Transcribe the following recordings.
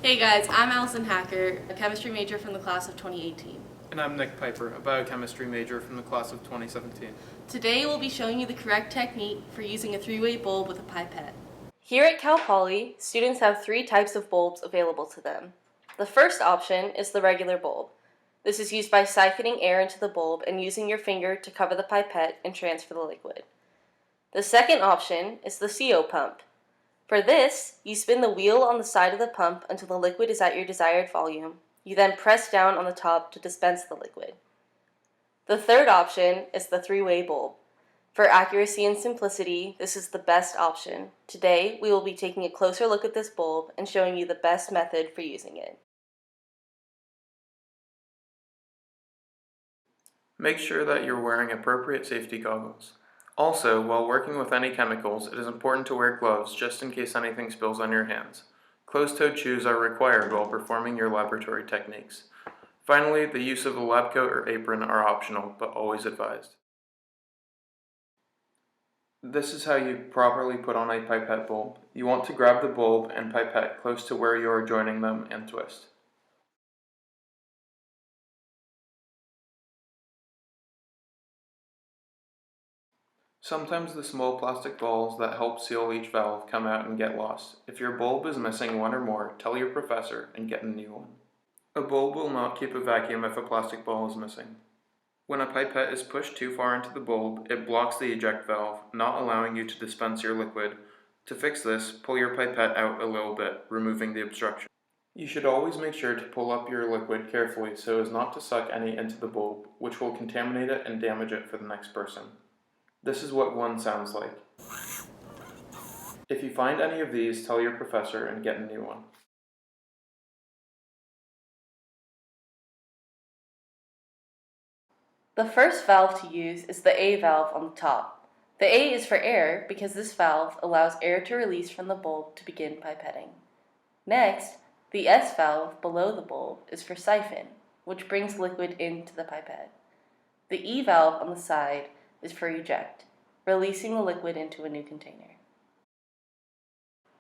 Hey guys, I'm Allison Hacker, a chemistry major from the class of 2018. And I'm Nick Piper, a biochemistry major from the class of 2017. Today we'll be showing you the correct technique for using a three-way bulb with a pipette. Here at Cal Poly, students have three types of bulbs available to them. The first option is the regular bulb. This is used by siphoning air into the bulb and using your finger to cover the pipette and transfer the liquid. The second option is the CO pump. For this, you spin the wheel on the side of the pump until the liquid is at your desired volume. You then press down on the top to dispense the liquid. The third option is the three-way bulb. For accuracy and simplicity, this is the best option. Today, we will be taking a closer look at this bulb and showing you the best method for using it. Make sure that you're wearing appropriate safety goggles. Also, while working with any chemicals, it is important to wear gloves just in case anything spills on your hands. Closed-toed shoes are required while performing your laboratory techniques. Finally, the use of a lab coat or apron are optional, but always advised. This is how you properly put on a pipette bulb. You want to grab the bulb and pipette close to where you are joining them and twist. Sometimes the small plastic balls that help seal each valve come out and get lost. If your bulb is missing one or more, tell your professor and get a new one. A bulb will not keep a vacuum if a plastic ball is missing. When a pipette is pushed too far into the bulb, it blocks the eject valve, not allowing you to dispense your liquid. To fix this, pull your pipette out a little bit, removing the obstruction. You should always make sure to pull up your liquid carefully so as not to suck any into the bulb, which will contaminate it and damage it for the next person. This is what one sounds like. If you find any of these, tell your professor and get a new one. The first valve to use is the A valve on the top. The A is for air because this valve allows air to release from the bulb to begin pipetting. Next, the S valve below the bulb is for siphon, which brings liquid into the pipette. The E valve on the side is for eject, releasing the liquid into a new container.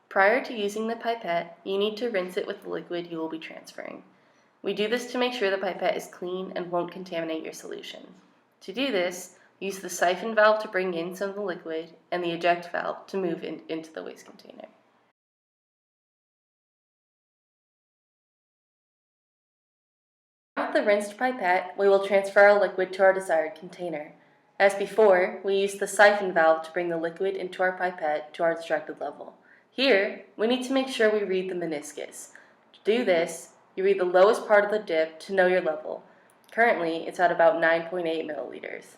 Prior to using the pipette, you need to rinse it with the liquid you will be transferring. We do this to make sure the pipette is clean and won't contaminate your solution. To do this, use the siphon valve to bring in some of the liquid and the eject valve to move into the waste container. With the rinsed pipette, we will transfer our liquid to our desired container. As before, we use the siphon valve to bring the liquid into our pipette to our extracted level. Here, we need to make sure we read the meniscus. To do this, you read the lowest part of the dip to know your level. Currently, it's at about 9.8 milliliters.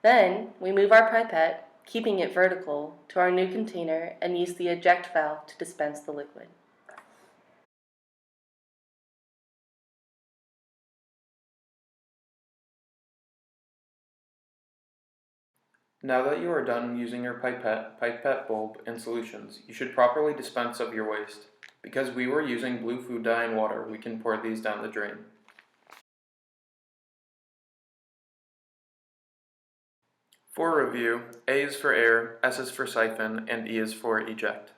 Then, we move our pipette, keeping it vertical, to our new container and use the eject valve to dispense the liquid. Now that you are done using your pipette bulb, and solutions, you should properly dispense of your waste. Because we were using blue food dye and water, we can pour these down the drain. For review, A is for air, S is for siphon, and E is for eject.